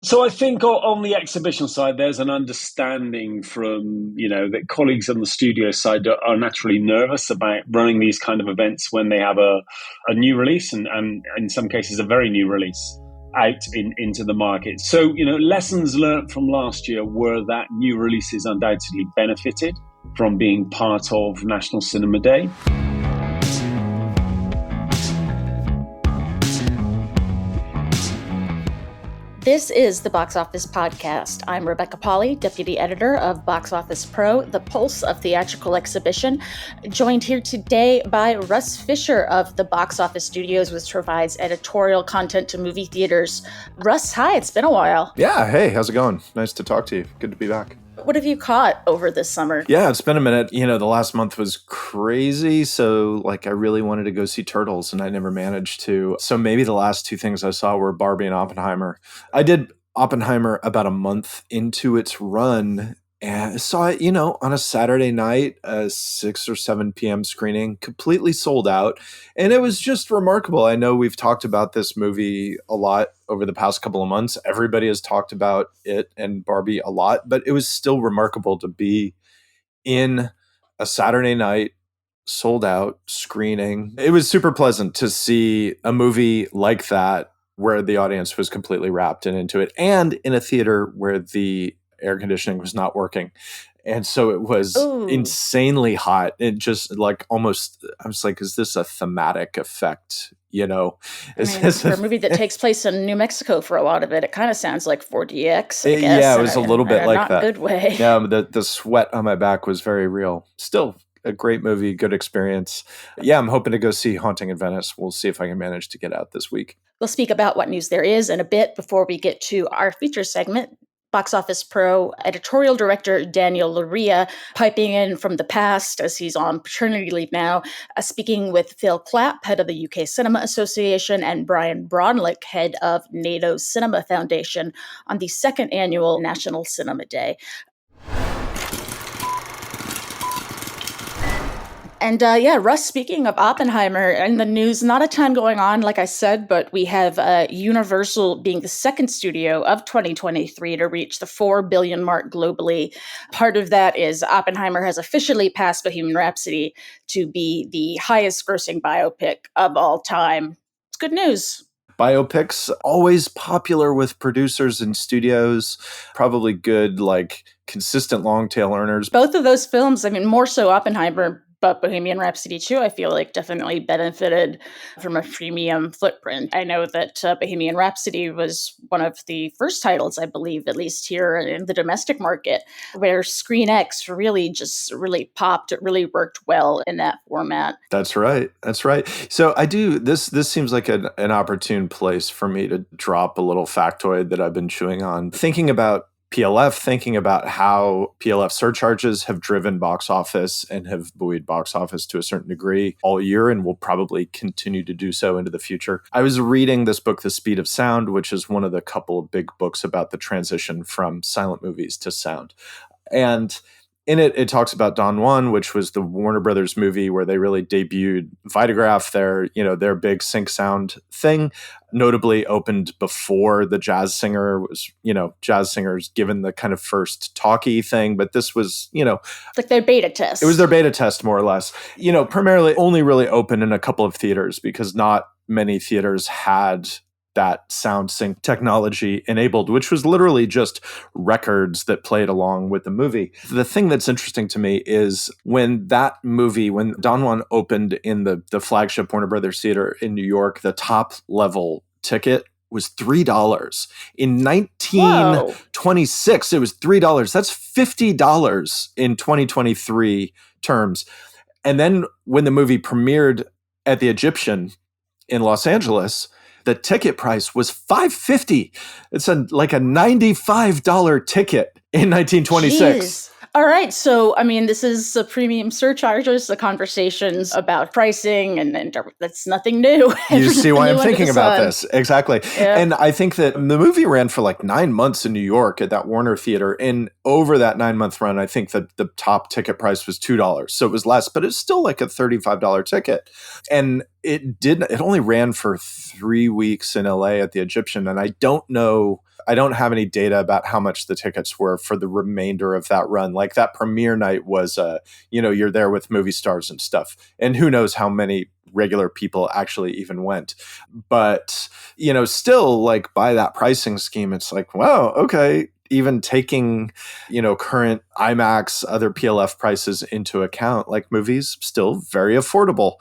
So I think on the exhibition side, there's an understanding from, that colleagues on the studio side are naturally nervous about running these kind of events when they have a new release and in some cases a very new release out into the market. So, lessons learned from last year were that new releases undoubtedly benefited from being part of National Cinema Day. This is the Box Office Podcast. I'm Rebecca Pahle, Deputy Editor of Box Office Pro, the pulse of theatrical exhibition, joined here today by Russ Fischer of the Box Office Studios, which provides editorial content to movie theaters. Russ, hi, it's been a while. Yeah, hey, how's it going? Nice to talk to you. Good to be back. What have you caught over this summer? Yeah, it's been a minute. The last month was crazy. So, I really wanted to go see Turtles, and I never managed to. So maybe the last two things I saw were Barbie and Oppenheimer. I did Oppenheimer about a month into its run, and saw it, on a Saturday night, a 6 or 7 p.m. screening, completely sold out. And it was just remarkable. I know we've talked about this movie a lot over the past couple of months. Everybody has talked about it and Barbie a lot, but it was still remarkable to be in a Saturday night, sold out screening. It was super pleasant to see a movie like that where the audience was completely wrapped into it, and in a theater where the air conditioning was not working. And so it was insanely hot. It just almost, I was like, is this a thematic effect? For a movie that takes place in New Mexico for a lot of it, it kind of sounds like 4DX, I guess. Yeah, it was a little bit like that. Not a good way. Yeah, the sweat on my back was very real. Still a great movie, good experience. Yeah, I'm hoping to go see Haunting in Venice. We'll see if I can manage to get out this week. We'll speak about what news there is in a bit before we get to our feature segment. Box Office Pro editorial director Daniel Loria piping in from the past as he's on paternity leave now, speaking with Phil Clapp, head of the UK Cinema Association, and Bryan, head of NATO Cinema Foundation on the second annual National Cinema Day. And Russ, speaking of Oppenheimer and the news, not a ton going on, like I said, but we have Universal being the second studio of 2023 to reach the 4 billion mark globally. Part of that is Oppenheimer has officially passed Bohemian Rhapsody to be the highest grossing biopic of all time. It's good news. Biopics, always popular with producers and studios, probably good, consistent long tail earners. Both of those films, more so Oppenheimer, but Bohemian Rhapsody 2, I feel like, definitely benefited from a freemium footprint. I know that Bohemian Rhapsody was one of the first titles, I believe, at least here in the domestic market, where ScreenX really popped. It really worked well in that format. That's right. So this seems like an opportune place for me to drop a little factoid that I've been chewing on. Thinking about PLF, thinking about how PLF surcharges have driven box office and have buoyed box office to a certain degree all year and will probably continue to do so into the future. I was reading this book, The Speed of Sound, which is one of the couple of big books about the transition from silent movies to sound. And in it, it talks about Don Juan, which was the Warner Brothers movie where they really debuted Vitagraph, their big sync sound thing. Notably opened before the Jazz Singer was, Jazz Singer's given the kind of first talkie thing, but this was, like their beta test. It was their beta test, more or less. Primarily only really open in a couple of theaters because not many theaters had that sound sync technology enabled, which was literally just records that played along with the movie. The thing that's interesting to me is when Don Juan opened in the flagship Warner Brothers Theater in New York, the top level ticket was $3. In 1926, It was $3. That's $50 in 2023 terms. And then when the movie premiered at the Egyptian in Los Angeles, the ticket price was $5.50. It's a $95 ticket in 1926. Jeez. All right. So, this is the premium surcharges, the conversations about pricing, and that's nothing new. You see why I'm thinking about this. Exactly. Yeah. And I think that the movie ran for 9 months in New York at that Warner Theater. And over that 9-month run, I think that the top ticket price was $2. So it was less, but it's still a $35 ticket. And it only ran for 3 weeks in LA at the Egyptian. And I don't know I don't have any data about how much the tickets were for the remainder of that run. Like that premiere night was, you're there with movie stars and stuff. And who knows how many regular people actually even went. But, still like by that pricing scheme, it's like, wow, okay. Even taking, current IMAX, other PLF prices into account, like movies still very affordable.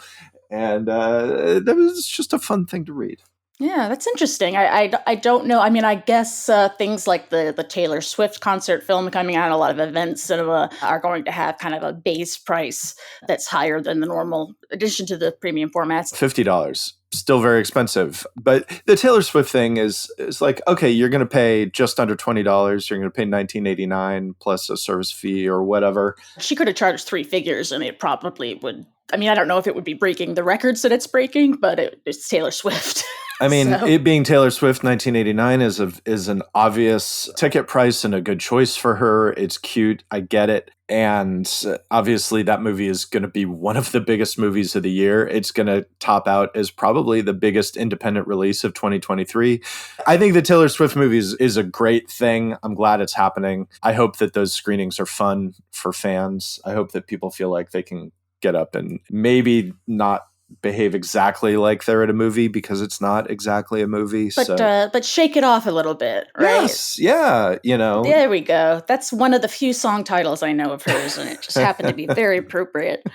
And that was just a fun thing to read. Yeah, that's interesting. I don't know. I mean, I guess things like the Taylor Swift concert film coming out, a lot of events cinema are going to have kind of a base price that's higher than the normal addition to the premium formats. $50. Still very expensive. But the Taylor Swift thing is like, okay, you're going to pay just under $20. You're going to pay $19.89 plus a service fee or whatever. She could have charged three figures and it probably would. I mean, I don't know if it would be breaking the records that it's breaking, but it's Taylor Swift. I mean, it being Taylor Swift, $19.89 is an obvious ticket price and a good choice for her. It's cute. I get it. And obviously that movie is going to be one of the biggest movies of the year. It's going to top out as probably the biggest independent release of 2023. I think the Taylor Swift movie is a great thing. I'm glad it's happening. I hope that those screenings are fun for fans. I hope that people feel like they can get up and maybe not behave exactly like they're at a movie because it's not exactly a movie. But shake it off a little bit, right? Yes, yeah, There we go. That's one of the few song titles I know of hers, and it just happened to be very appropriate.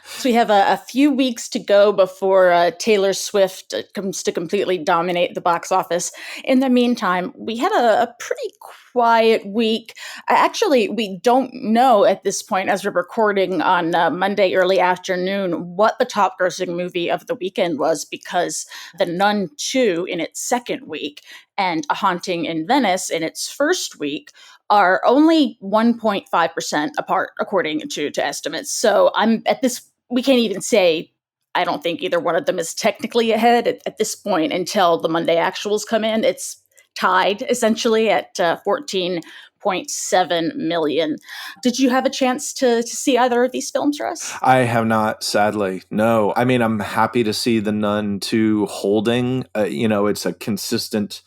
So we have a few weeks to go before Taylor Swift comes to completely dominate the box office. In the meantime, we had a pretty quiet week. Actually, we don't know at this point, as we're recording on Monday early afternoon, what the top grossing movie of the weekend was, because The Nun 2 in its second week and A Haunting in Venice in its first week are only 1.5% apart, according to estimates. So we can't even say, I don't think either one of them is technically ahead at this point until the Monday actuals come in. It's tied essentially at 14.7 million. Did you have a chance to see either of these films, Russ? I have not, sadly. No. I mean, I'm happy to see The Nun 2 holding. It's a consistent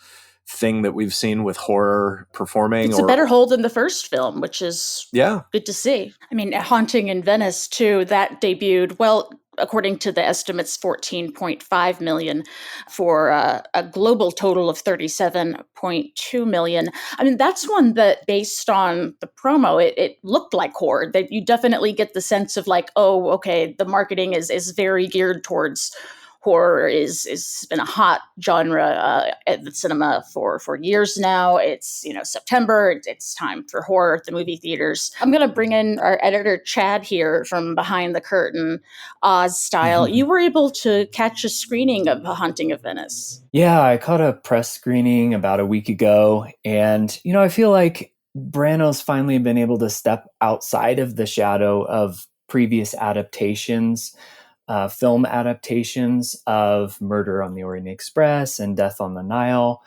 thing that we've seen with horror performing. It's a better hold than the first film, which is good to see. I mean, Haunting in Venice, too, that debuted, well, according to the estimates, 14.5 million for a global total of 37.2 million. I mean, that's one that, based on the promo, it looked like horror. That you definitely get the sense of like, oh, okay, the marketing is very geared towards horror. Is been a hot genre at the cinema for years now. It's September. It's time for horror at the movie theaters. I'm going to bring in our editor Chad here from behind the curtain, Oz style. You were able to catch a screening of A Haunting of Venice. Yeah, I caught a press screening about a week ago, and I feel like Branagh's finally been able to step outside of the shadow of previous adaptations. Film adaptations of Murder on the Orient Express and Death on the Nile.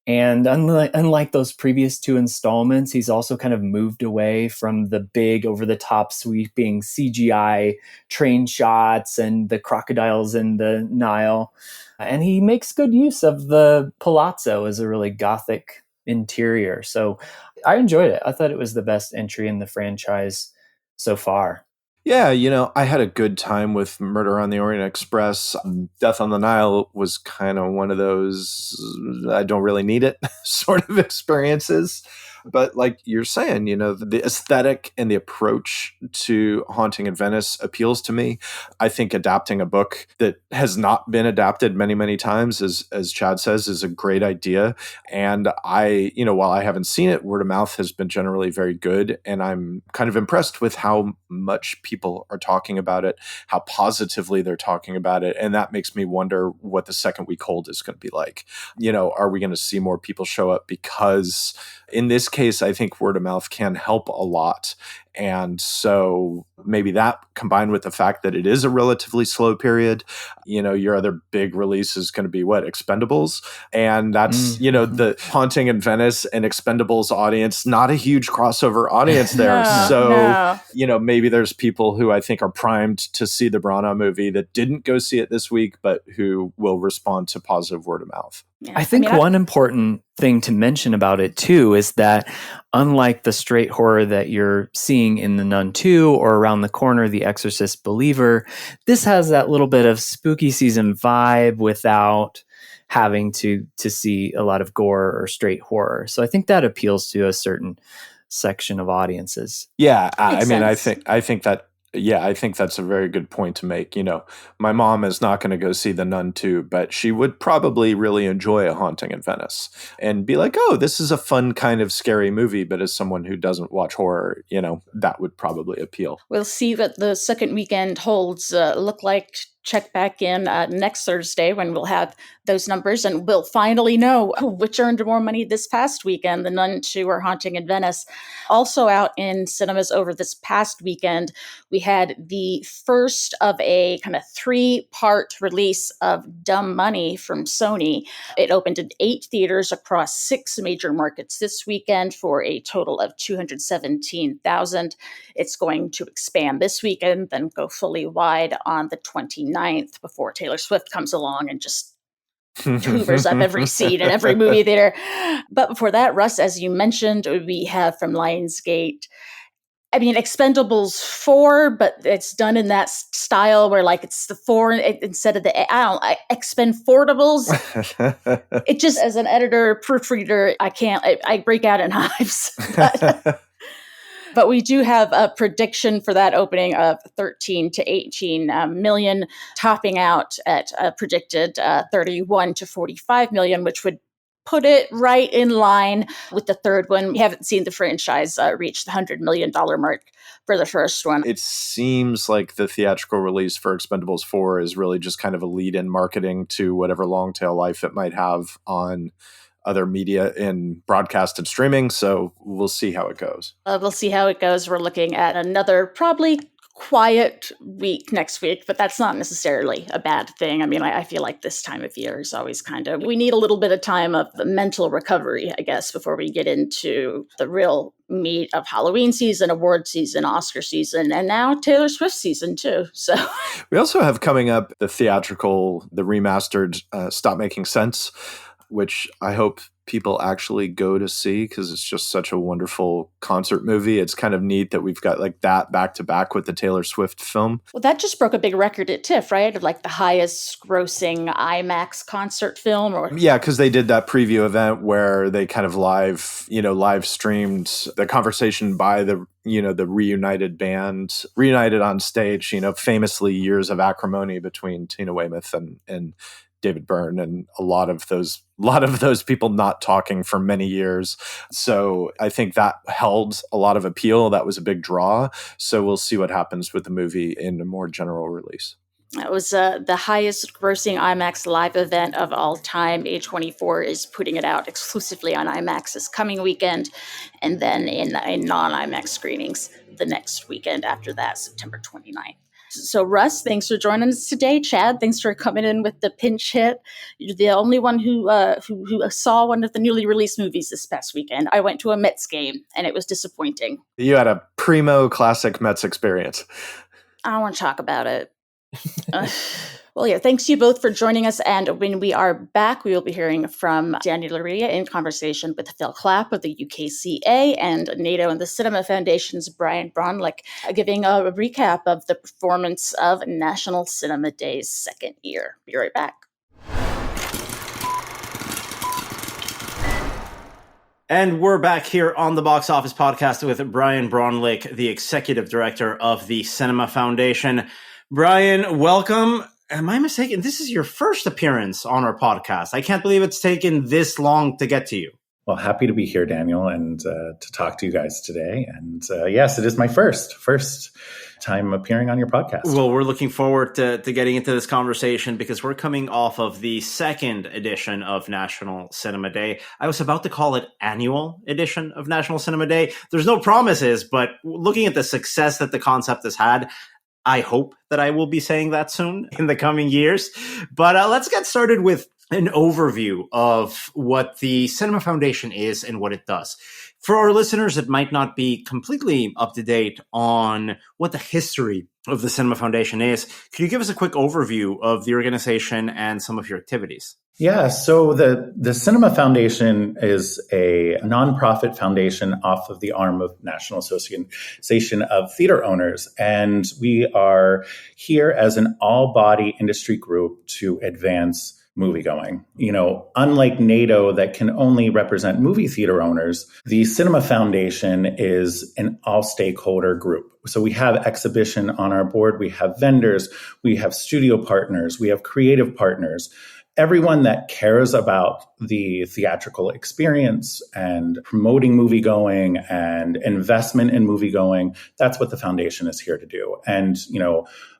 And unlike those previous two installments, he's also kind of moved away from the big over-the-top sweeping CGI train shots and the crocodiles in the Nile. And he makes good use of the palazzo as a really gothic interior. So I enjoyed it. I thought it was the best entry in the franchise so far. Yeah, I had a good time with Murder on the Orient Express. Death on the Nile was kind of one of those I don't really need it sort of experiences. But like you're saying, the aesthetic and the approach to Haunting in Venice appeals to me. I think adapting a book that has not been adapted many, many times, as Chad says, is a great idea. And while I haven't seen it, word of mouth has been generally very good. And I'm kind of impressed with how much people are talking about it, how positively they're talking about it. And that makes me wonder what the second week hold is going to be like. Are we going to see more people show up? Because in this case, I think word of mouth can help a lot. And so maybe that combined with the fact that it is a relatively slow period, your other big release is going to be Expendables. And that's, the Haunting in Venice and Expendables audience, not a huge crossover audience there. Maybe there's people who I think are primed to see the Branagh movie that didn't go see it this week, but who will respond to positive word of mouth. Yeah. I think one important thing to mention about it too is that unlike the straight horror that you're seeing in The Nun 2 or around the corner, The Exorcist Believer, this has that little bit of spooky season vibe without having to see a lot of gore or straight horror. So I think that appeals to a certain section of audiences. Yeah, I think that's a very good point to make. My mom is not going to go see The Nun 2, but she would probably really enjoy A Haunting in Venice and be like, oh, this is a fun kind of scary movie. But as someone who doesn't watch horror, that would probably appeal. We'll see what the second weekend holds. Look like check back in next Thursday when we'll have those numbers and we'll finally know which earned more money this past weekend, The Nun 2 or Haunting in Venice. Also out in cinemas over this past weekend, we had the first of a kind of 3-part release of Dumb Money from Sony. It opened in 8 theaters across 6 major markets this weekend for a total of 217,000. It's going to expand this weekend, then go fully wide on the 29th before Taylor Swift comes along and just hoovers up every seat in every movie theater. But before that, Russ, as you mentioned, we have from Lionsgate, Expendables 4, but it's done in that style where it's the 4 instead of the Expendables. It just, as an editor, proofreader, I break out in hives. But we do have a prediction for that opening of 13 to 18 million, topping out at a predicted 31 to 45 million, which would put it right in line with the third one. We haven't seen the franchise reach the $100 million mark for the first one. It seems like the theatrical release for Expendables 4 is really just kind of a lead-in marketing to whatever long tail life it might have on other media in broadcast and streaming. So we'll see how it goes. We're looking at another probably quiet week next week, but that's not necessarily a bad thing. I feel like this time of year is always we need a little bit of time of mental recovery, I guess, before we get into the real meat of Halloween season, award season, Oscar season, and now Taylor Swift season too. So we also have coming up the remastered Stop Making Sense, which I hope people actually go to see because it's just such a wonderful concert movie. It's kind of neat that we've got that back to back with the Taylor Swift film. Well, that just broke a big record at TIFF, right? Of the highest grossing IMAX concert film. Yeah, because they did that preview event where they kind of live streamed the conversation by the reunited band, reunited on stage, famously years of acrimony between Tina Weymouth and David Byrne, and a lot of those people not talking for many years. So I think that held a lot of appeal. That was a big draw. So we'll see what happens with the movie in a more general release. It was the highest grossing IMAX live event of all time. A24 is putting it out exclusively on IMAX this coming weekend, and then in non-IMAX screenings the next weekend after that, September 29th. So Russ, thanks for joining us today. Chad, thanks for coming in with the pinch hit. You're the only one who saw one of the newly released movies this past weekend. I went to a Mets game, and it was disappointing. You had a primo classic Mets experience. I don't want to talk about it. Well, yeah, thanks to you both for joining us. And when we are back, we will be hearing from Daniel Loria in conversation with Phil Clapp of the UKCA and NATO and the Cinema Foundation's Bryan Braunlich, giving a recap of the performance of National Cinema Day's second year. Be right back. And we're back here on the Boxoffice Podcast with Bryan Braunlich, the executive director of the Cinema Foundation. Bryan, welcome. Am I mistaken? This is your first appearance on our podcast. I can't believe it's taken this long to get to you. Well, happy to be here, Daniel, and to talk to you guys today. And yes, it is my first time appearing on your podcast. Well, we're looking forward to getting into this conversation because we're coming off of the second edition of National Cinema Day. I was about to call it annual edition of National Cinema Day. There's no promises, but looking at the success that the concept has had, I hope that I will be saying that soon in the coming years. But let's get started with an overview of what the Cinema Foundation is and what it does. For our listeners that might not be completely up to date on what the history of the Cinema Foundation is, could you give us a quick overview of the organization and some of your activities? Yeah, so the Cinema Foundation is a nonprofit foundation off of the arm of National Association of Theater Owners. And we are here as an all-body industry group to advance moviegoing. Unlike NATO that can only represent movie theater owners, the Cinema Foundation is an all-stakeholder group. So we have exhibition on our board, we have vendors, we have studio partners, we have creative partners. Everyone that cares about the theatrical experience and promoting moviegoing and investment in moviegoing, that's what the foundation is here to do. And,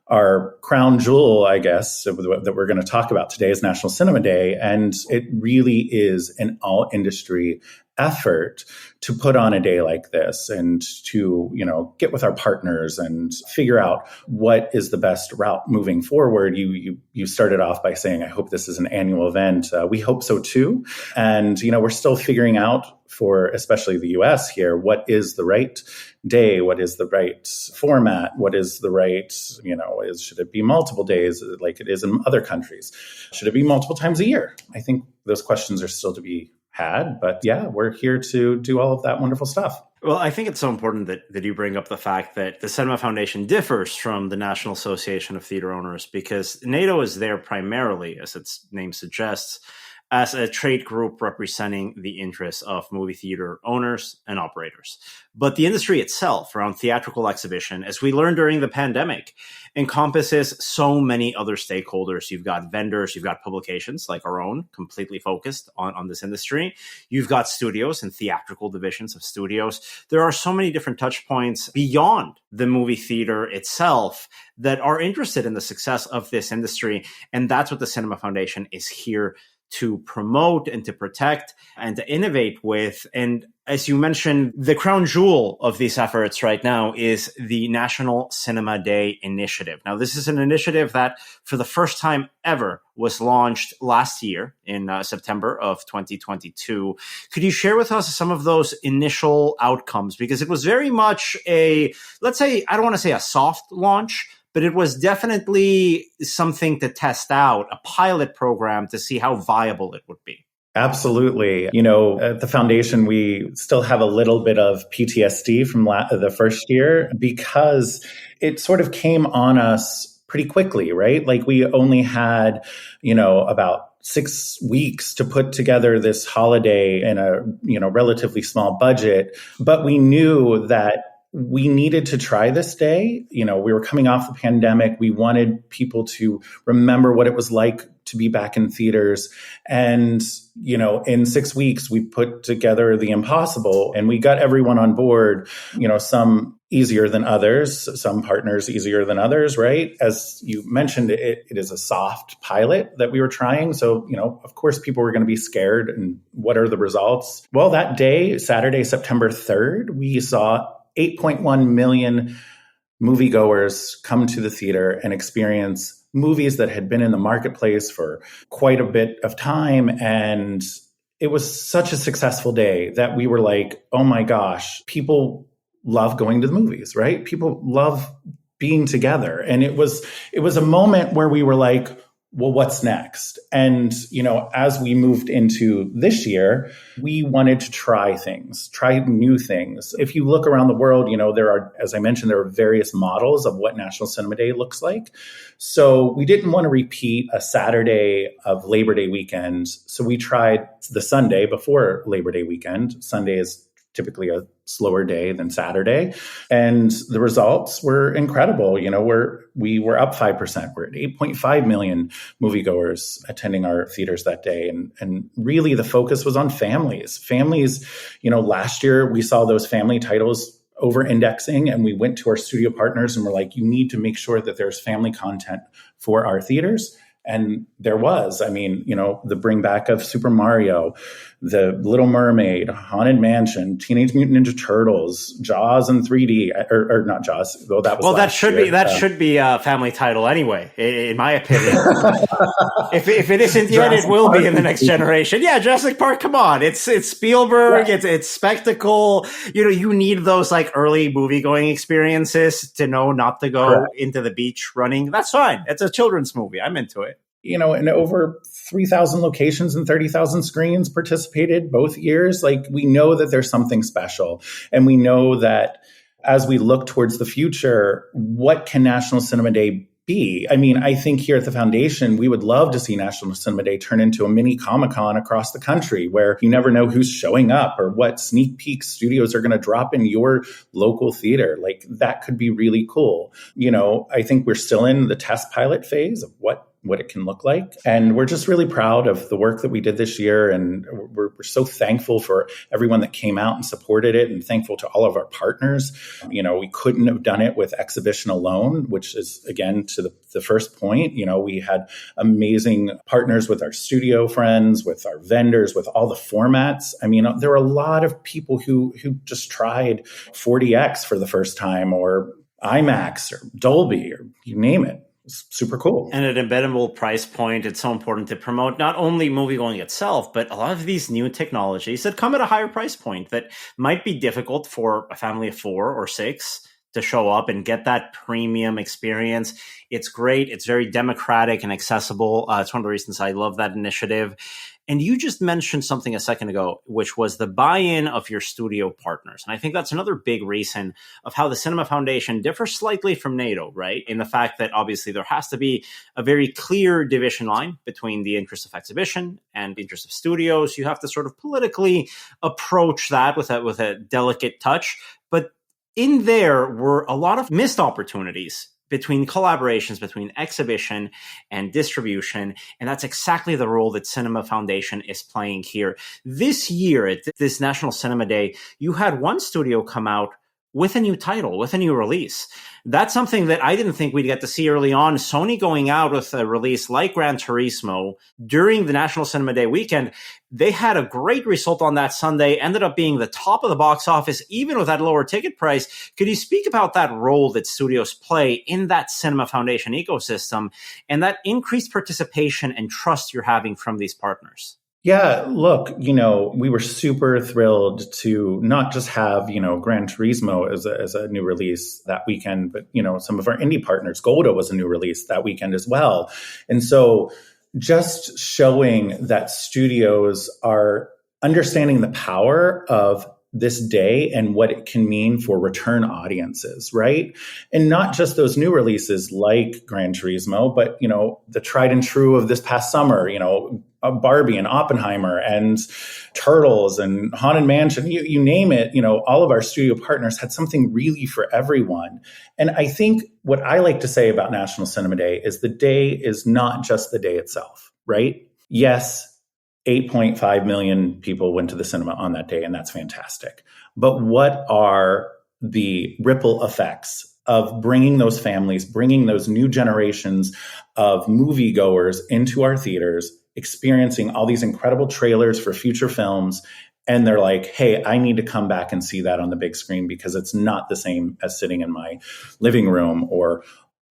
our crown jewel, I guess, that we're going to talk about today is National Cinema Day. And it really is an all-industry effort to put on a day like this and to, get with our partners and figure out what is the best route moving forward. You started off by saying, I hope this is an annual event. We hope so too. And, we're still figuring out for especially the US here, what is the right day? What is the right format? What is the right, should it be multiple days like it is in other countries? Should it be multiple times a year? I think those questions are still to be had, but yeah, we're here to do all of that wonderful stuff. Well, I think it's so important that you bring up the fact that the Cinema Foundation differs from the National Association of Theater Owners because NATO is there primarily, as its name suggests, as a trade group representing the interests of movie theater owners and operators. But the industry itself around theatrical exhibition, as we learned during the pandemic, encompasses so many other stakeholders. You've got vendors, you've got publications like our own, completely focused on this industry. You've got studios and theatrical divisions of studios. There are so many different touch points beyond the movie theater itself that are interested in the success of this industry. And that's what the Cinema Foundation is here to promote and to protect and to innovate with. And as you mentioned, the crown jewel of these efforts right now is the National Cinema Day initiative. Now, this is an initiative that for the first time ever was launched last year in September of 2022. Could you share with us some of those initial outcomes? Because it was very much I don't want to say a soft launch, but it was definitely something to test out, a pilot program to see how viable it would be. Absolutely. At the foundation, we still have a little bit of PTSD from the first year because it sort of came on us pretty quickly, right? Like we only had, about 6 weeks to put together this holiday in a, relatively small budget, but we knew that we needed to try this day. We were coming off the pandemic. We wanted people to remember what it was like to be back in theaters. And, in 6 weeks, we put together the impossible and we got everyone on board, some easier than others, some partners easier than others, right? As you mentioned, it is a soft pilot that we were trying. So, of course, people were going to be scared. And what are the results? Well, that day, Saturday, September 3rd, we saw 8.1 million moviegoers come to the theater and experience movies that had been in the marketplace for quite a bit of time. And it was such a successful day that we were like, oh my gosh, people love going to the movies, right? People love being together. And it was a moment where we were like, well, what's next? And, as we moved into this year, we wanted to try new things. If you look around the world, there are, as I mentioned, there are various models of what National Cinema Day looks like. So we didn't want to repeat a Saturday of Labor Day weekend. So we tried the Sunday before Labor Day weekend. Sunday is typically a slower day than Saturday. And the results were incredible. You know, we were up 5%. We're at 8.5 million moviegoers attending our theaters that day. And really the focus was on families. Families, you know, last year we saw those family titles over indexing, and we went to our studio partners and we're like, you need to make sure that there's family content for our theaters. And there was, I mean, you know, the bring back of Super Mario, The Little Mermaid, Haunted Mansion, Teenage Mutant Ninja Turtles, Jaws in 3D, or not Jaws. Well, that was that should be a family title anyway, in my opinion. if it isn't yet, it will be in the next generation. Yeah, Jurassic Park. Come on, it's Spielberg. Yeah. It's spectacle. You know, you need those like early movie going experiences to know not to go into the beach running. That's fine. It's a children's movie. I'm into it. You know, and over 3,000 locations and 30,000 screens participated both years. Like, we know that there's something special. And we know that as we look towards the future, what can National Cinema Day be? I mean, I think here at the foundation, we would love to see National Cinema Day turn into a mini Comic-Con across the country where you never know who's showing up or what sneak peek studios are going to drop in your local theater. Like, that could be really cool. You know, I think we're still in the test pilot phase of what it can look like. And we're just really proud of the work that we did this year. And we're so thankful for everyone that came out and supported it, and thankful to all of our partners. You know, we couldn't have done it with exhibition alone, which is, again, to the first point. You know, we had amazing partners with our studio friends, with our vendors, with all the formats. I mean, there were a lot of people who just tried 40X for the first time, or IMAX, or Dolby, or you name it. Super cool. And at an embeddable price point, it's so important to promote not only movie going itself, but a lot of these new technologies that come at a higher price point that might be difficult for a family of 4 or 6 to show up and get that premium experience. It's great. It's very democratic and accessible. It's one of the reasons I love that initiative. And you just mentioned something a second ago, which was the buy-in of your studio partners. And I think that's another big reason of how the Cinema Foundation differs slightly from NATO, right? In the fact that obviously there has to be a very clear division line between the interests of exhibition and the interests of studios. You have to sort of politically approach that with a delicate touch. But in there were a lot of missed opportunities between collaborations between exhibition and distribution. And that's exactly the role that Cinema Foundation is playing here. This year, at this National Cinema Day, you had one studio come out with a new title, with a new release. That's something that I didn't think we'd get to see early on. Sony going out with a release like Gran Turismo during the National Cinema Day weekend. They had a great result on that Sunday, ended up being the top of the box office, even with that lower ticket price. Could you speak about that role that studios play in that Cinema Foundation ecosystem and that increased participation and trust you're having from these partners? Yeah, look, you know, we were super thrilled to not just have, you know, Gran Turismo as a new release that weekend, but, you know, some of our indie partners, Golda was a new release that weekend as well. And so just showing that studios are understanding the power of this day and what it can mean for return audiences, right? And not just those new releases like Gran Turismo, but, you know, the tried and true of this past summer, you know, Barbie and Oppenheimer and Turtles and Haunted Mansion, you name it, you know, all of our studio partners had something really for everyone. And I think what I like to say about National Cinema Day is the day is not just the day itself, right? Yes, 8.5 million people went to the cinema on that day, and that's fantastic. But what are the ripple effects of bringing those families, bringing those new generations of moviegoers into our theaters, experiencing all these incredible trailers for future films, and they're like, hey, I need to come back and see that on the big screen because it's not the same as sitting in my living room or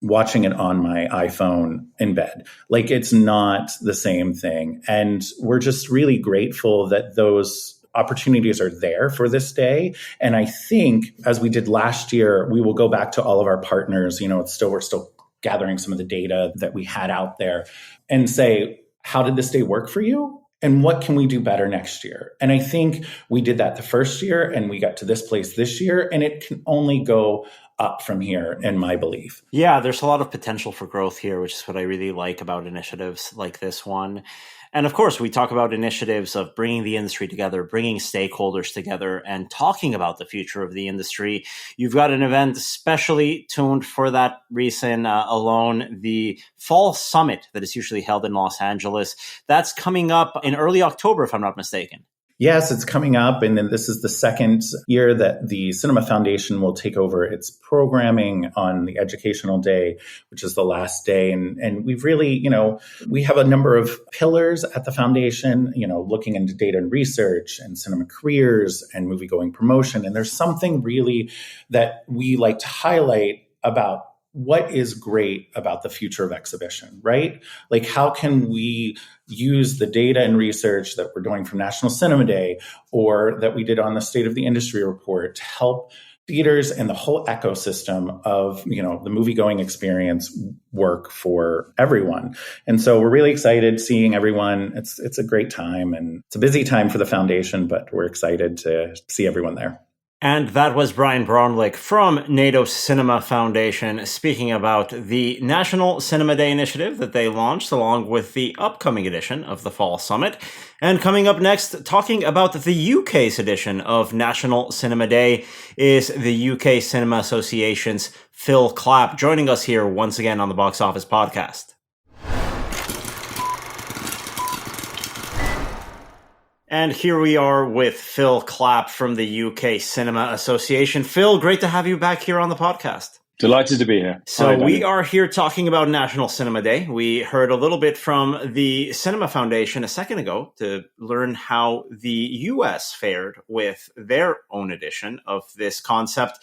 watching it on my iPhone in bed. Like, it's not the same thing. And we're just really grateful that those opportunities are there for this day. And I think, as we did last year, we will go back to all of our partners. You know, we're still gathering some of the data that we had out there and say, how did this day work for you? And what can we do better next year? And I think we did that the first year, and we got to this place this year, and it can only go up from here, in my belief. Yeah, there's a lot of potential for growth here, which is what I really like about initiatives like this one. And of course, we talk about initiatives of bringing the industry together, bringing stakeholders together, and talking about the future of the industry. You've got an event specially tuned for that reason alone, the Fall Summit that is usually held in Los Angeles. That's coming up in early October, if I'm not mistaken. Yes, it's coming up. And then this is the second year that the Cinema Foundation will take over its programming on the educational day, which is the last day. And we've really, we have a number of pillars at the foundation, looking into data and research and cinema careers and movie-going promotion. And there's something really that we like to highlight about what is great about the future of exhibition, right? Like, how can we use the data and research that we're doing from National Cinema Day or that we did on the State of the Industry report to help theaters and the whole ecosystem of, the movie-going experience work for everyone? And so we're really excited seeing everyone. It's a great time, and it's a busy time for the foundation, but we're excited to see everyone there. And that was Bryan Braunlich from NATO Cinema Foundation speaking about the National Cinema Day initiative that they launched along with the upcoming edition of the Fall Summit. And coming up next, talking about the UK's edition of National Cinema Day is the UK Cinema Association's Phil Clapp, joining us here once again on the Boxoffice Podcast. And here we are with Phil Clapp from the UK Cinema Association. Phil, great to have you back here on the podcast. Delighted to be here. So we are here talking about National Cinema Day. We heard a little bit from the Cinema Foundation a second ago to learn how the US fared with their own edition of this concept.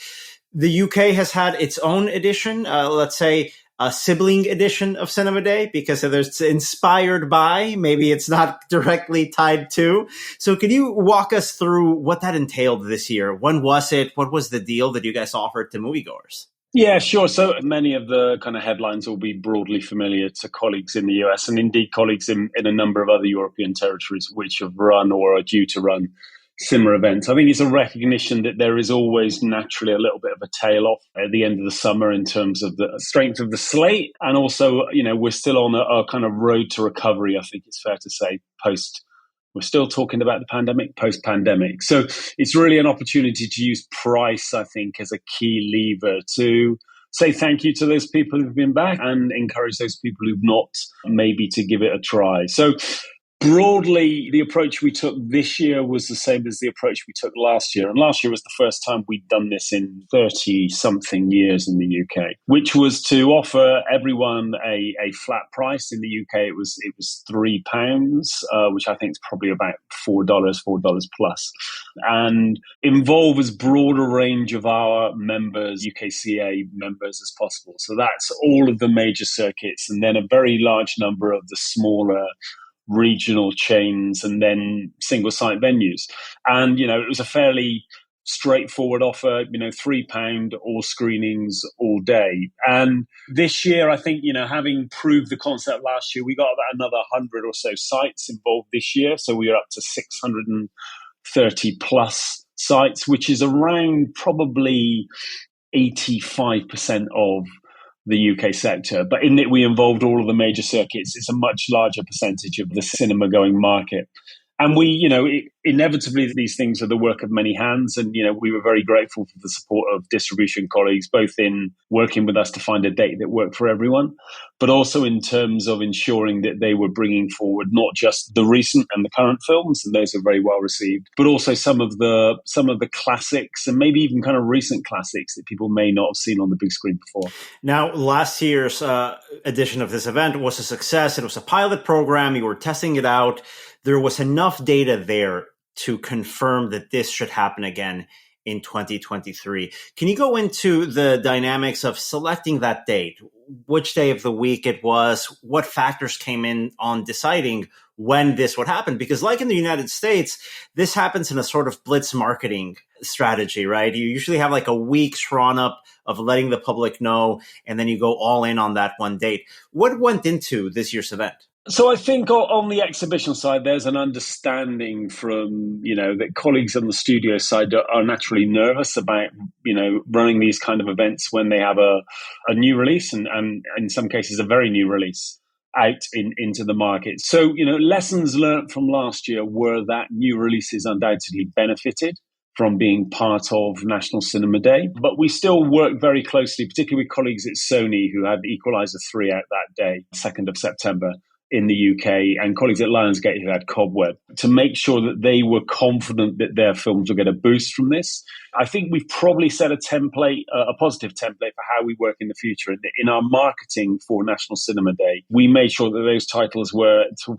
The UK has had its own edition, let's say, a sibling edition of Cinema Day, because it's inspired by, maybe it's not directly tied to. So could you walk us through what that entailed this year? When was it? What was the deal that you guys offered to moviegoers? Yeah, sure. So many of the kind of headlines will be broadly familiar to colleagues in the US and indeed colleagues in a number of other European territories which have run or are due to run similar events. I think it's a recognition that there is always naturally a little bit of a tail off at the end of the summer in terms of the strength of the slate. And also, we're still on a kind of road to recovery, I think it's fair to say, we're still talking about the pandemic, post-pandemic. So it's really an opportunity to use price, I think, as a key lever to say thank you to those people who've been back and encourage those people who've not, maybe to give it a try. So broadly, the approach we took this year was the same as the approach we took last year. And last year was the first time we'd done this in 30-something years in the UK, which was to offer everyone a flat price. In the UK, it was £3, which I think is probably about $4 plus, and involve as broad a range of our members, UKCA members, as possible. So that's all of the major circuits, and then a very large number of the smaller regional chains and then single site venues. And, it was a fairly straightforward offer, £3, all screenings all day. And this year, I think, having proved the concept last year, we got about another 100 or so sites involved this year. So we are up to 630 plus sites, which is around probably 85% of the UK sector. But in it, we involved all of the major circuits. It's a much larger percentage of the cinema going market. And we, inevitably, these things are the work of many hands. And, we were very grateful for the support of distribution colleagues, both in working with us to find a date that worked for everyone, but also in terms of ensuring that they were bringing forward not just the recent and the current films, and those are very well received, but also some of the classics and maybe even kind of recent classics that people may not have seen on the big screen before. Now, last year's edition of this event was a success. It was a pilot program. You were testing it out. There was enough data there to confirm that this should happen again in 2023. Can you go into the dynamics of selecting that date, which day of the week it was, what factors came in on deciding when this would happen? Because like in the United States, this happens in a sort of blitz marketing strategy, right? You usually have like a week's run up of letting the public know, and then you go all in on that one date. What went into this year's event? So I think on the exhibition side, there's an understanding from, that colleagues on the studio side are naturally nervous about, running these kind of events when they have a new release and in some cases a very new release. out into the market. So, lessons learned from last year were that new releases undoubtedly benefited from being part of National Cinema Day. But we still work very closely, particularly with colleagues at Sony who had Equalizer 3 out that day, 2nd of September in the UK, and colleagues at Lionsgate who had Cobweb, to make sure that they were confident that their films will get a boost from this. I think we've probably set a template, a positive template for how we work in the future. In our marketing for National Cinema Day, we made sure that those titles were, to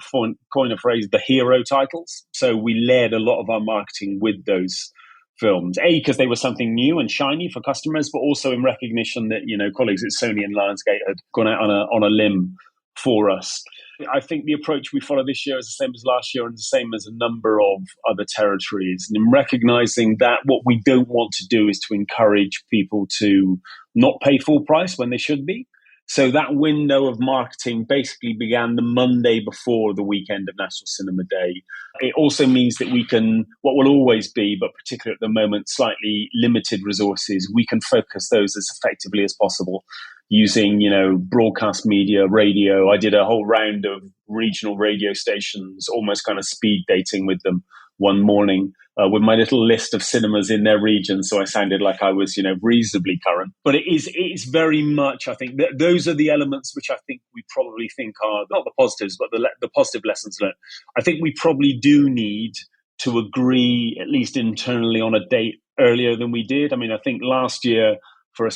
coin a phrase, the hero titles. So we led a lot of our marketing with those films, because they were something new and shiny for customers, but also in recognition that, colleagues at Sony and Lionsgate had gone out on a limb for us. I think the approach we follow this year is the same as last year and the same as a number of other territories. And in recognizing that what we don't want to do is to encourage people to not pay full price when they should be. So that window of marketing basically began the Monday before the weekend of National Cinema Day. It also means that we can, what will always be, but particularly at the moment, slightly limited resources, we can focus those as effectively as possible using, broadcast media, radio. I did a whole round of regional radio stations, almost kind of speed dating with them one morning with my little list of cinemas in their region. So I sounded like I was, reasonably current. But it's very much, I think, those are the elements which I think we probably think are not the positives, but the positive lessons learned. I think we probably do need to agree, at least internally, on a date earlier than we did. I mean, I think last year, for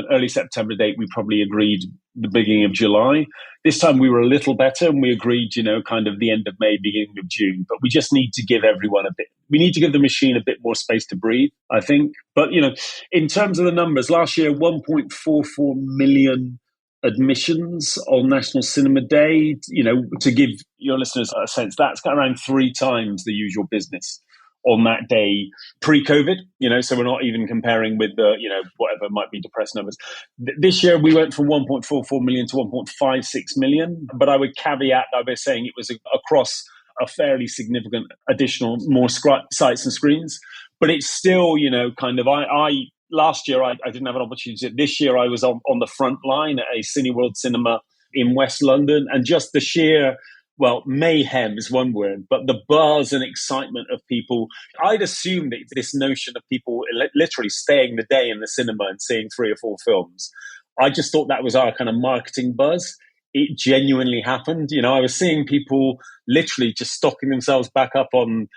early September date, we probably agreed the beginning of July. This time we were a little better and we agreed, kind of the end of May, beginning of June. But we just need to give everyone we need to give the machine a bit more space to breathe, I think. But, in terms of the numbers, last year, 1.44 million admissions on National Cinema Day, to give your listeners a sense, that's around 3 times the usual business on that day pre-COVID, so we're not even comparing with the, whatever might be depressed numbers. This year we went from 1.44 million to 1.56 million, but I would caveat that by saying it was across a fairly significant additional more sites and screens, but it's still, last year I didn't have an opportunity. This year I was on the front line at a Cineworld cinema in West London, and just the sheer, mayhem is one word, but the buzz and excitement of people. I'd assume that this notion of people literally staying the day in the cinema and seeing 3 or 4 films, I just thought that was our kind of marketing buzz. It genuinely happened. I was seeing people literally just stocking themselves back up on,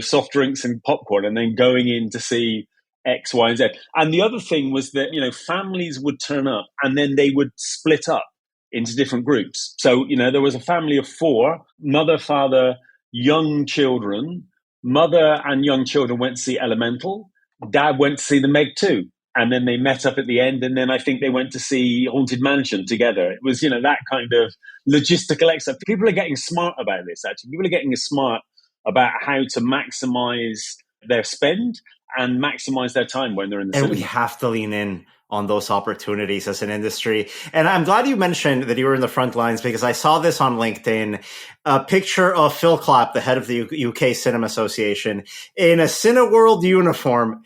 soft drinks and popcorn and then going in to see X, Y, and Z. And the other thing was that, families would turn up and then they would split up into different groups. So, there was a family of 4, mother, father, young children. Mother and young children went to see Elemental. Dad went to see The Meg 2. And then they met up at the end. And then I think they went to see Haunted Mansion together. It was, that kind of logistical exercise. People are getting smart about this, actually. People are getting smart about how to maximize their spend and maximize their time when they're in the cinema. And we have to lean in on those opportunities as an industry. And I'm glad you mentioned that you were in the front lines, because I saw this on LinkedIn, a picture of Phil Clapp, the head of the UK Cinema Association, in a Cineworld uniform.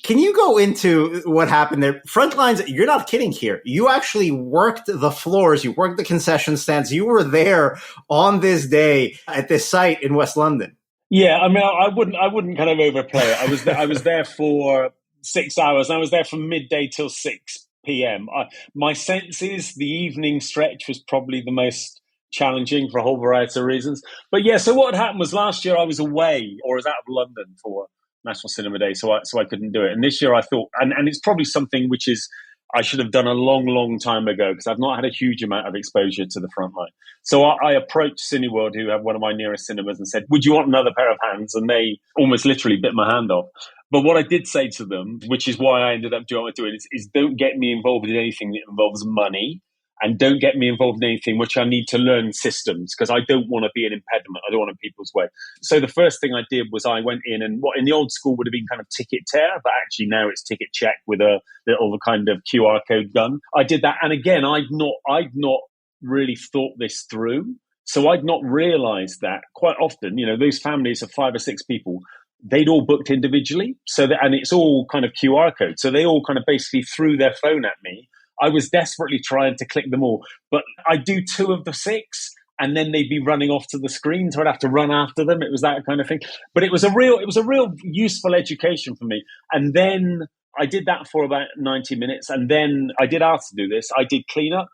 Can you go into what happened there? Front lines, you're not kidding here. You actually worked the floors, you worked the concession stands, you were there on this day at this site in West London. Yeah, I mean, I wouldn't kind of overplay it. I was there for 6 hours. I was there from midday till 6 p.m. My sense is the evening stretch was probably the most challenging for a whole variety of reasons. But yeah, so what happened was last year I was away, or I was out of London for National Cinema Day, so I couldn't do it. And this year I thought, and it's probably something which is I should have done a long, long time ago, because I've not had a huge amount of exposure to the front line. So I approached Cineworld, who have one of my nearest cinemas, and said, would you want another pair of hands? And they almost literally bit my hand off. But what I did say to them, which is why I ended up doing what I'm doing, is don't get me involved in anything that involves money. And don't get me involved in anything which I need to learn systems, because I don't want to be an impediment. I don't want to people's way. So the first thing I did was I went in, and what in the old school would have been kind of ticket tear, but actually now it's ticket check with a little kind of QR code gun. I did that. And again, I'd not really thought this through. So I'd not realized that quite often, those families of 5 or 6 people, they'd all booked individually. And it's all kind of QR code. So they all kind of basically threw their phone at me. I was desperately trying to click them all. But I'd do 2 of the 6, and then they'd be running off to the screen, so I'd have to run after them. It was that kind of thing. But it was a real useful education for me. And then I did that for about 90 minutes, and then I did ask to do this. I did cleanup.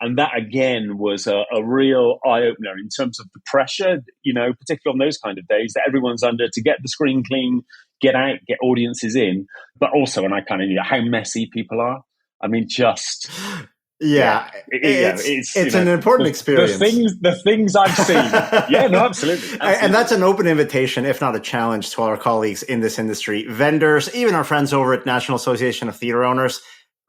And that, again, was a real eye-opener in terms of the pressure, particularly on those kind of days that everyone's under to get the screen clean, get out, get audiences in. But also, and I kind of knew how messy people are. I mean, just... Yeah, it's an important experience. The things I've seen. Yeah, no, absolutely. And that's an open invitation, if not a challenge, to our colleagues in this industry, vendors, even our friends over at National Association of Theater Owners.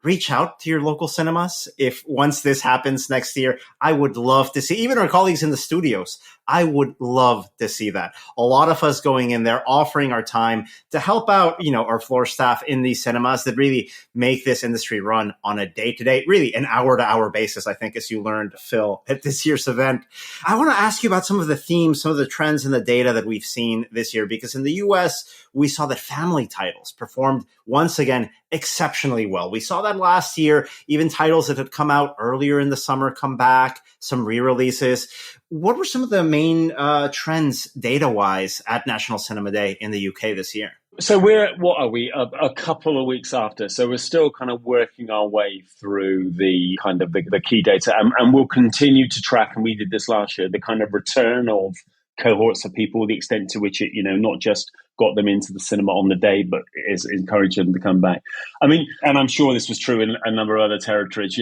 Reach out to your local cinemas. If once this happens next year, I would love to see, even our colleagues in the studios, I would love to see that. A lot of us going in there, offering our time to help out, our floor staff in these cinemas that really make this industry run on a day-to-day, really an hour-to-hour basis, I think, as you learned, Phil, at this year's event. I want to ask you about some of the themes, some of the trends and the data that we've seen this year, because in the US, we saw that family titles performed once again exceptionally well. We saw that last year, even titles that had come out earlier in the summer come back, some re-releases. What were some of the main trends data-wise at National Cinema Day in the UK this year? So what are we, a couple of weeks after? So we're still kind of working our way through the kind of the key data, and we'll continue to track, and we did this last year, the kind of return of cohorts of people, the extent to which it, not just got them into the cinema on the day, but is encouraging them to come back. I mean, and I'm sure this was true in a number of other territories,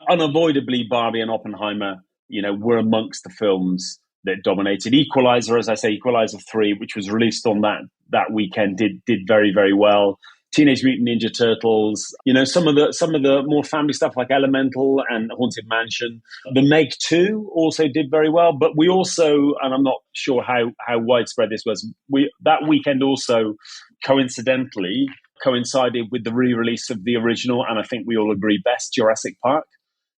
unavoidably Barbie and Oppenheimer, were amongst the films that dominated. Equalizer, as I say, Equalizer 3, which was released on that weekend, did very, very well. Teenage Mutant Ninja Turtles, some of the more family stuff like Elemental and Haunted Mansion. The Meg 2 also did very well, but we also, and I'm not sure how widespread this was, that weekend also coincidentally coincided with the re-release of the original, and I think we all agree best, Jurassic Park.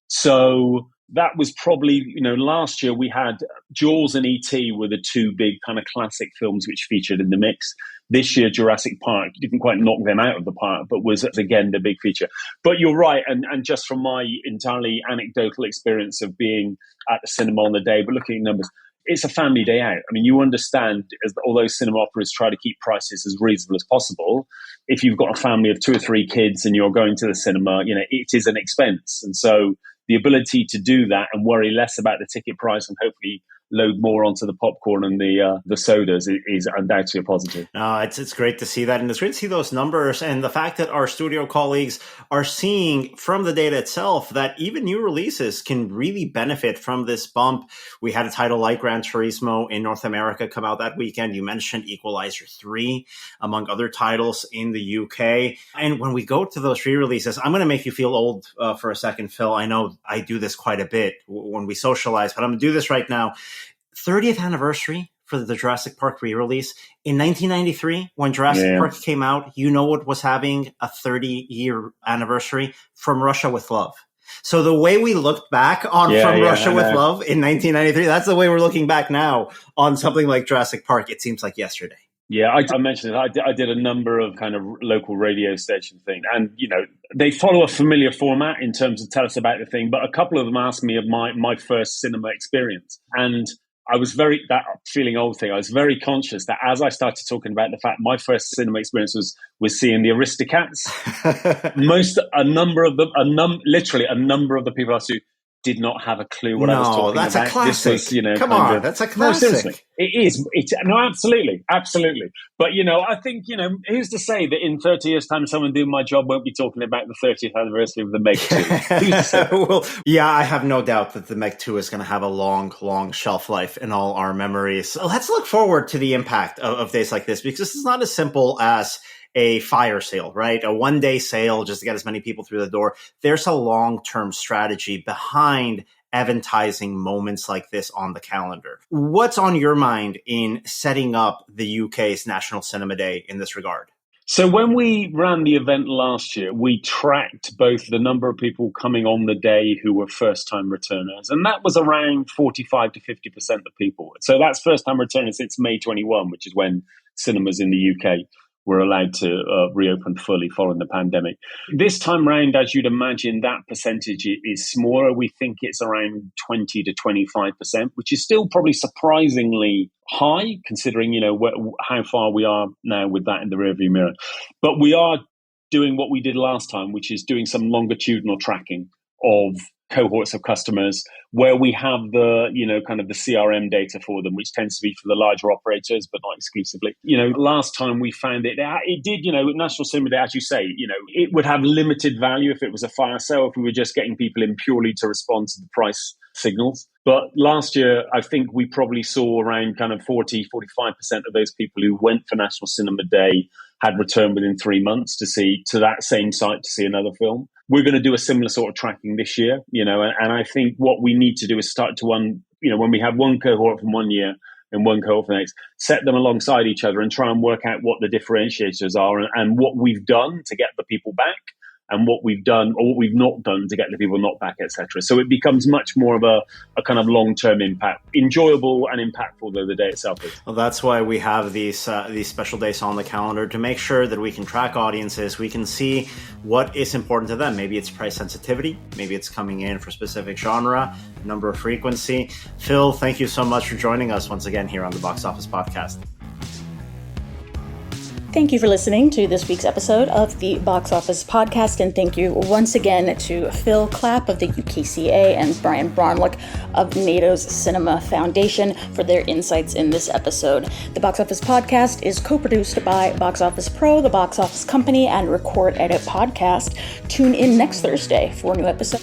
So that was probably, last year we had Jaws and E.T. were the 2 big kind of classic films which featured in the mix. This year, Jurassic Park didn't quite knock them out of the park, but was, again, the big feature. But you're right, and just from my entirely anecdotal experience of being at the cinema on the day, but looking at numbers, it's a family day out. I mean, you understand, although cinema operators try to keep prices as reasonable as possible, if you've got a family of 2 or 3 kids and you're going to the cinema, it is an expense. And so the ability to do that and worry less about the ticket price and hopefully load more onto the popcorn and the sodas is undoubtedly a positive. It's great to see that. And it's great to see those numbers and the fact that our studio colleagues are seeing from the data itself that even new releases can really benefit from this bump. We had a title like Gran Turismo in North America come out that weekend. You mentioned Equalizer 3, among other titles in the UK. And when we go to those re-releases, I'm going to make you feel old for a second, Phil. I know I do this quite a bit when we socialize, but I'm going to do this right now. 30th anniversary for the Jurassic Park re-release. In 1993, when Jurassic Park came out, what was having a 30-year anniversary? From Russia with Love. So the way we looked back on Russia with Love in 1993, that's the way we're looking back now on something like Jurassic Park. It seems like yesterday. Yeah, I mentioned it. I did a number of kind of local radio station thing. And, they follow a familiar format in terms of tell us about the thing. But a couple of them asked me of my first cinema experience. And I was that feeling old thing. I was very conscious that as I started talking about the fact my first cinema experience was seeing the Aristocats, literally a number of the people I saw did not have a clue what I was talking about. That's a classic. This was, Come on, that's a classic. No, seriously, it is. No, absolutely. But, I think, who's to say that in 30 years' time, someone doing my job won't be talking about the 30th anniversary of the Meg 2? Who's to say? Well, yeah, I have no doubt that the Meg 2 is going to have a long, long shelf life in all our memories. Let's look forward to the impact of days like this, because this is not as simple as a fire sale, right? A one-day sale just to get as many people through the door. There's a long-term strategy behind advertising moments like this on the calendar. What's on your mind in setting up the UK's National Cinema Day in this regard? So when we ran the event last year, we tracked both the number of people coming on the day who were first-time returners, and that was around 45 to 50% of people. So that's first-time returners since May 21, which is when cinemas in the UK were allowed to reopen fully following the pandemic. This time round, as you'd imagine, that percentage is smaller. We think it's around 20 to 25%, which is still probably surprisingly high, considering, how far we are now with that in the rearview mirror. But we are doing what we did last time, which is doing some longitudinal tracking of cohorts of customers where we have the, kind of the CRM data for them, which tends to be for the larger operators, but not exclusively. Last time we found it did, National Cinema Day, as you say, it would have limited value if it was a fire sale, if we were just getting people in purely to respond to the price signals. But last year, I think we probably saw around kind of 40-45% of those people who went for National Cinema Day had returned within 3 months to that same site to see another film. We're going to do a similar sort of tracking this year, and I think what we need to do is start to when we have one cohort from one year and one cohort for the next, set them alongside each other and try and work out what the differentiators are and what we've done to get the people back and what we've done or what we've not done to get the people not back, etc. So it becomes much more of a kind of long-term impact, enjoyable and impactful though the day itself is. Well, that's why we have these special days on the calendar to make sure that we can track audiences, we can see what is important to them. Maybe it's price sensitivity, maybe it's coming in for specific genre, number of frequency. Phil, thank you so much for joining us once again here on the Box Office Podcast. Thank you for listening to this week's episode of the Box Office Podcast, and thank you once again to Phil Clapp of the UKCA and Bryan Braunlich of NATO's Cinema Foundation for their insights in this episode. The Box Office Podcast is co-produced by Box Office Pro, the Box Office Company, and Record Edit Podcast. Tune in next Thursday for a new episode.